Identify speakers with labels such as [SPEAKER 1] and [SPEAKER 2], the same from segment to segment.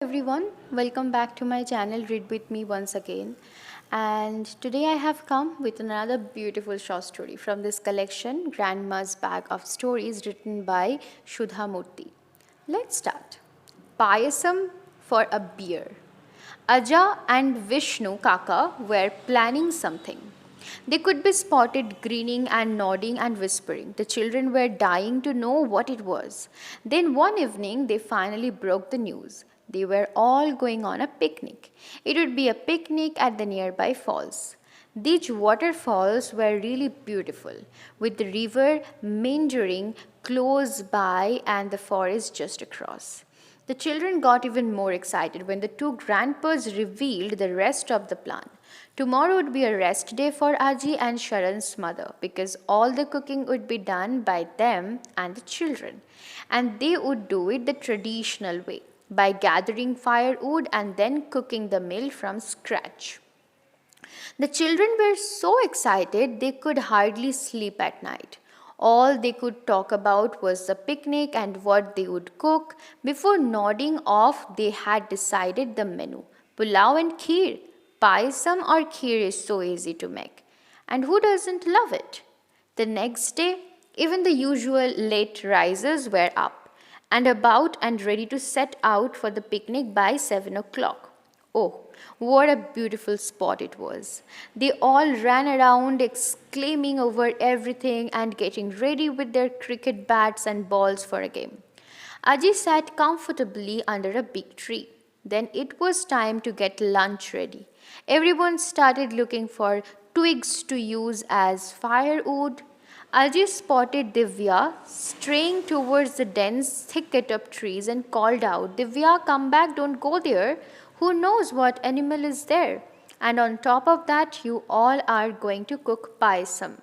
[SPEAKER 1] Everyone, welcome back to my channel Read With Me once again. And today I have come with another beautiful short story from this collection, Grandma's Bag of Stories, written by Sudha Murty. Let's start. Payasam for a beer. Aja and Vishnu Kaka were planning something. They could be spotted grinning and nodding and whispering. The children were dying to know what it was. Then one evening they finally broke the news. They were all going on a picnic. It would be a picnic at the nearby falls. These waterfalls were really beautiful, with the river meandering close by and the forest just across. The children got even more excited when the two grandpas revealed the rest of the plan. Tomorrow would be a rest day for Aji and Sharan's mother because all the cooking would be done by them and the children. And they would do it the traditional way by gathering firewood and then cooking the meal from scratch. The children were so excited they could hardly sleep at night. All they could talk about was the picnic and what they would cook. Before nodding off, they had decided the menu pulao and kheer. Payasam or kheer is so easy to make. And who doesn't love it? The next day, even the usual late risers were up and about and ready to set out for the picnic by 7 o'clock. Oh, what a beautiful spot it was. They all ran around exclaiming over everything and getting ready with their cricket bats and balls for a game. Aji sat comfortably under a big tree. Then it was time to get lunch ready. Everyone started looking for twigs to use as firewood. Aji spotted Divya straying towards the dense thicket of trees and called out, Divya, come back, don't go there. Who knows what animal is there? And on top of that, you all are going to cook payasam.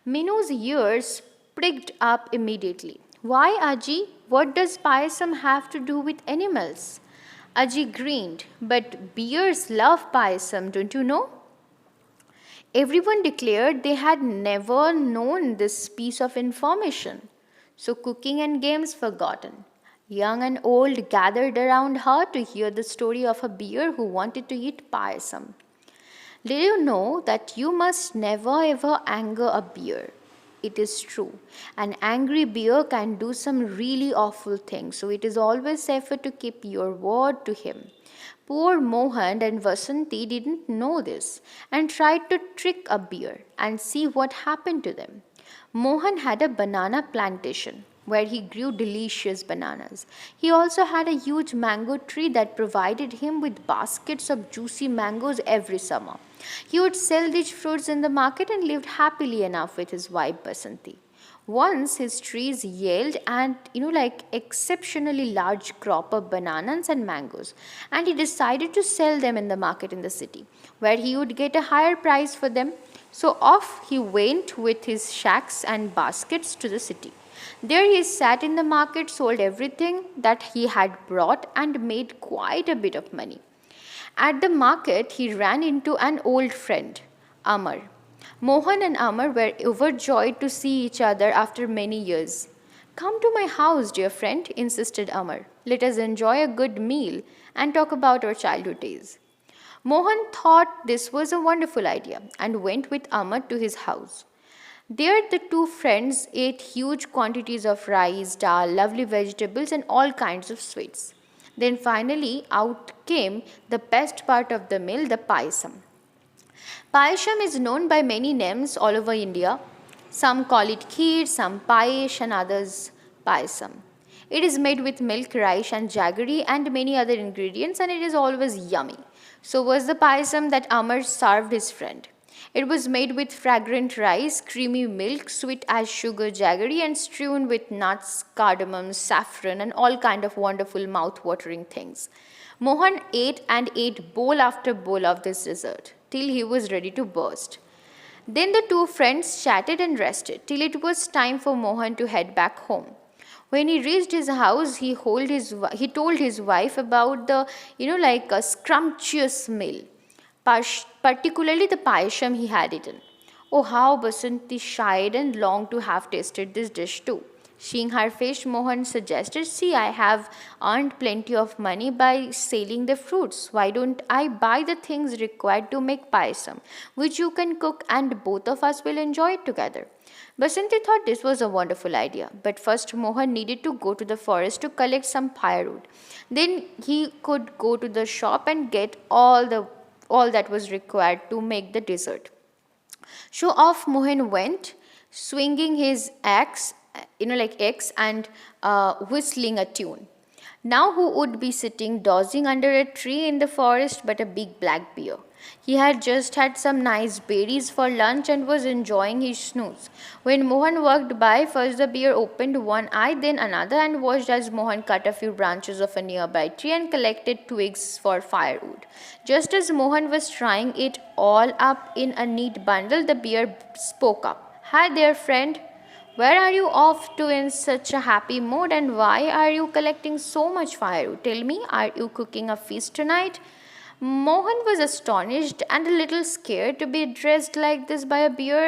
[SPEAKER 1] Minu's ears pricked up immediately. Why, Aji? What does payasam have to do with animals? Aji grinned, but bears love payasam, don't you know? Everyone declared they had never known this piece of information. So cooking and games forgotten. Young and old gathered around her to hear the story of a bear who wanted to eat payasam. Did you know that you must never ever anger a bear? It is true. An angry bear can do some really awful things, so it is always safer to keep your word to him. Poor Mohan and Vasanti didn't know this and tried to trick a bear and see what happened to them. Mohan had a banana plantation where he grew delicious bananas. He also had a huge mango tree that provided him with baskets of juicy mangoes every summer. He would sell these fruits in the market and lived happily enough with his wife Basanti. Once his trees yelled and like exceptionally large crop of bananas and mangoes, and he decided to sell them in the market in the city where he would get a higher price for them. So off he went with his shacks and baskets to the city. There he sat in the market, sold everything that he had brought, and made quite a bit of money. At the market, he ran into an old friend, Amar. Mohan and Amar were overjoyed to see each other after many years. Come to my house, dear friend, insisted Amar. Let us enjoy a good meal and talk about our childhood days. Mohan thought this was a wonderful idea and went with Amar to his house. There, the two friends ate huge quantities of rice, dal, lovely vegetables, and all kinds of sweets. Then finally, out came the best part of the meal, the payasam. Payasam is known by many names all over India. Some call it kheer, some payesh, and others payasam. It is made with milk, rice, and jaggery, and many other ingredients, and it is always yummy. So was the payasam that Amar served his friend. It was made with fragrant rice, creamy milk, sweet as sugar jaggery, and strewn with nuts, cardamom, saffron, and all kind of wonderful mouth-watering things. Mohan ate and ate bowl after bowl of this dessert, till he was ready to burst. Then the two friends chatted and rested, till it was time for Mohan to head back home. When he reached his house, he told his wife about the, a scrumptious meal, particularly the payasam he had eaten. Oh, how Basanti shied and longed to have tasted this dish too. Seeing her face, Mohan suggested, "See, I have earned plenty of money by selling the fruits. Why don't I buy the things required to make payasam, which you can cook and both of us will enjoy it together?" Basanti thought this was a wonderful idea, but first Mohan needed to go to the forest to collect some firewood. Then he could go to the shop and get all that was required to make the dessert. So off Mohan went, swinging his axe, axe, and whistling a tune. Now who would be sitting dozing under a tree in the forest but a big black bear? He had just had some nice berries for lunch and was enjoying his snooze. When Mohan walked by, first the bear opened one eye, then another, and watched as Mohan cut a few branches of a nearby tree and collected twigs for firewood. Just as Mohan was trying it all up in a neat bundle, the bear spoke up. "Hi there, friend. Where are you off to in such a happy mood, and why are you collecting so much firewood? Tell me, are you cooking a feast tonight?" Mohan was astonished and a little scared to be addressed like this by a bear.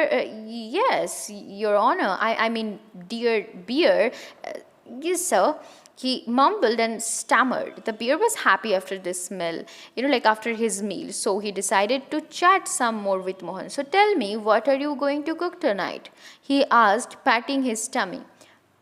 [SPEAKER 1] Yes, Your Honor, I mean, dear bear. Yes, sir. He mumbled and stammered. The bear was happy after this meal, after his meal, so he decided to chat some more with Mohan. "So tell me, what are you going to cook tonight?" he asked, patting his tummy.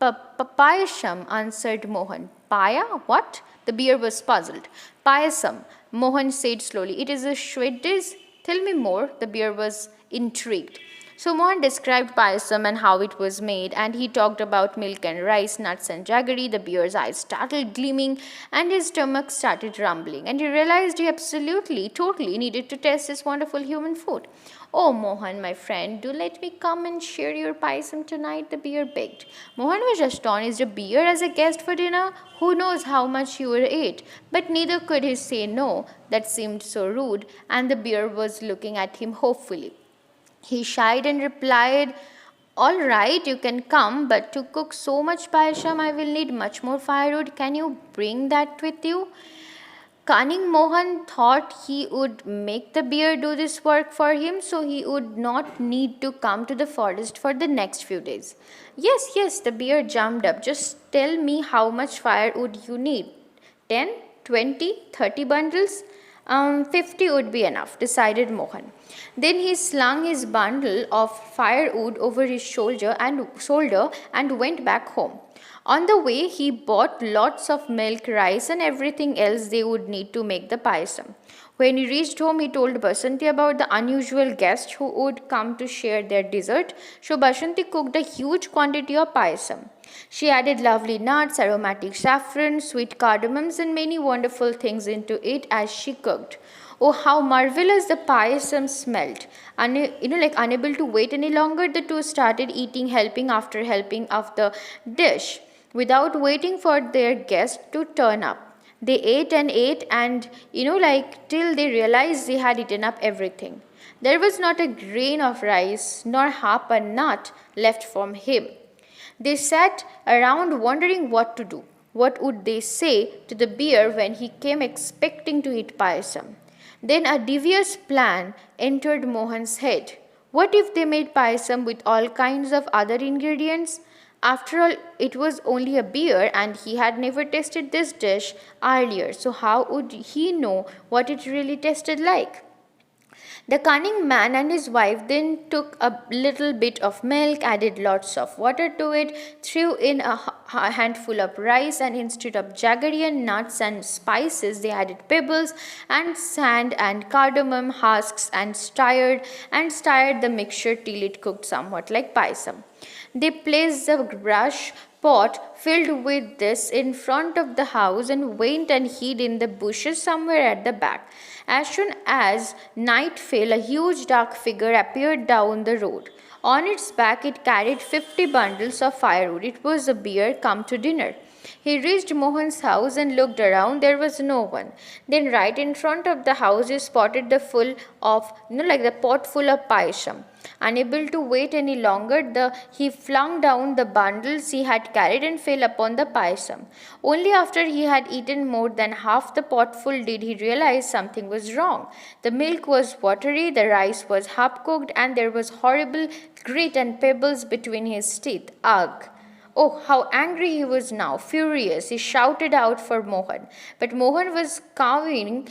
[SPEAKER 1] "Payasam," answered Mohan. "Paya? What?" The bear was puzzled. "Payasam," Mohan said slowly. "It is a sweet dish. Tell me more." The bear was intrigued. So Mohan described payasam and how it was made, and he talked about milk and rice, nuts and jaggery. The bear's eyes started gleaming and his stomach started rumbling, and he realized he absolutely, totally needed to taste this wonderful human food. "Oh, Mohan, my friend, do let me come and share your payasam tonight," the bear begged. Mohan was astonished. A bear as a guest for dinner? Who knows how much he would eat? But neither could he say no. That seemed so rude, and the bear was looking at him hopefully. He shied and replied, "All right, you can come, but to cook so much payasam, I will need much more firewood. Can you bring that with you?" Cunning Mohan thought he would make the bear do this work for him so he would not need to come to the forest for the next few days. Yes, yes, the bear jumped up. "Just tell me how much firewood you need. 10, 20, 30 bundles? 50 would be enough," decided Mohan. Then he slung his bundle of firewood over his shoulder and went back home. On the way, he bought lots of milk, rice, and everything else they would need to make the payasam. When he reached home, he told Basanti about the unusual guest who would come to share their dessert, so Basanti cooked a huge quantity of payasam. She added lovely nuts, aromatic saffron, sweet cardamoms, and many wonderful things into it as she cooked. Oh, how marvelous the payasam smelled. Unable to wait any longer, the two started eating, helping after helping of the dish, without waiting for their guest to turn up. They ate and till they realized they had eaten up everything. There was not a grain of rice nor half a nut left from him. They sat around wondering what to do. What would they say to the bear when he came expecting to eat payasam? Then a devious plan entered Mohan's head. What if they made payasam with all kinds of other ingredients? After all, it was only a beer and he had never tasted this dish earlier, so how would he know what it really tasted like? The cunning man and his wife then took a little bit of milk, added lots of water to it, threw in a handful of rice, and instead of jaggery and nuts and spices, they added pebbles and sand and cardamom husks and stirred the mixture till it cooked somewhat like payasam. They placed the brush pot filled with this in front of the house and went and hid in the bushes somewhere at the back. As soon as night fell, a huge dark figure appeared down the road. On its back, it carried 50 bundles of firewood. It was a bear come to dinner. He reached Mohan's house and looked around. There was no one. Then, right in front of the house, he spotted the pot full of payasam. Unable to wait any longer, he flung down the bundles he had carried and fell upon the payasam. Only after he had eaten more than half the pot full did he realize something was wrong. The milk was watery, the rice was half cooked, and there was horrible grit and pebbles between his teeth. Ugh! Oh, how angry he was now, furious. He shouted out for Mohan. But Mohan was cowering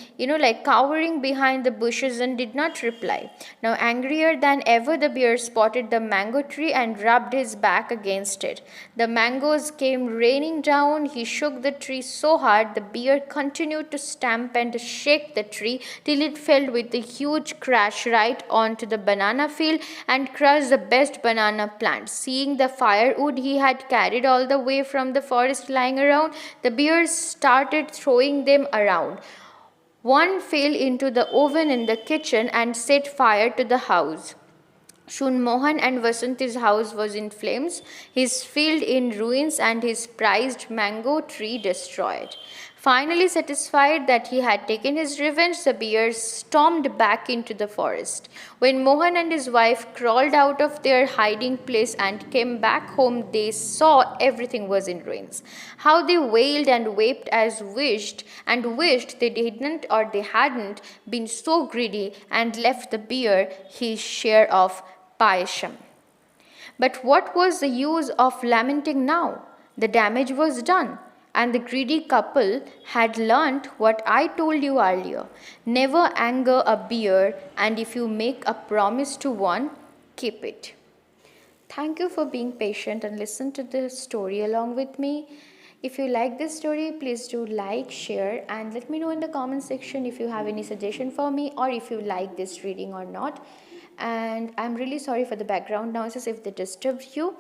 [SPEAKER 1] behind the bushes and did not reply. Now, angrier than ever, the bear spotted the mango tree and rubbed his back against it. The mangoes came raining down. He shook the tree so hard the bear continued to stamp and shake the tree till it fell with a huge crash right onto the banana field and crushed the best banana plant. Seeing the firewood he had carried all the way from the forest lying around, the bear started throwing them around. One fell into the oven in the kitchen and set fire to the house. Soon Mohan and Vasanti's house was in flames, his field in ruins, and his prized mango tree destroyed. Finally satisfied that he had taken his revenge, the bear stormed back into the forest. When Mohan and his wife crawled out of their hiding place and came back home, they saw everything was in ruins. How they wailed and wept as wished they didn't or they hadn't been so greedy and left the bear his share of Paisham. But what was the use of lamenting now? The damage was done, and the greedy couple had learnt what I told you earlier. Never anger a bear, and if you make a promise to one, keep it. Thank you for being patient and listen to the story along with me. If you like this story, please do like, share, and let me know in the comment section if you have any suggestion for me or if you like this reading or not. And I'm really sorry for the background noises if they disturbed you.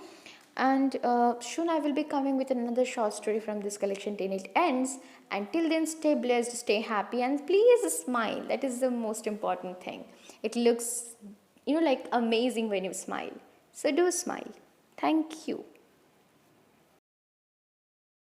[SPEAKER 1] And soon I will be coming with another short story from this collection till it ends. Until then, stay blessed, stay happy, and please smile. That is the most important thing. It looks, like amazing when you smile. So do smile. Thank you.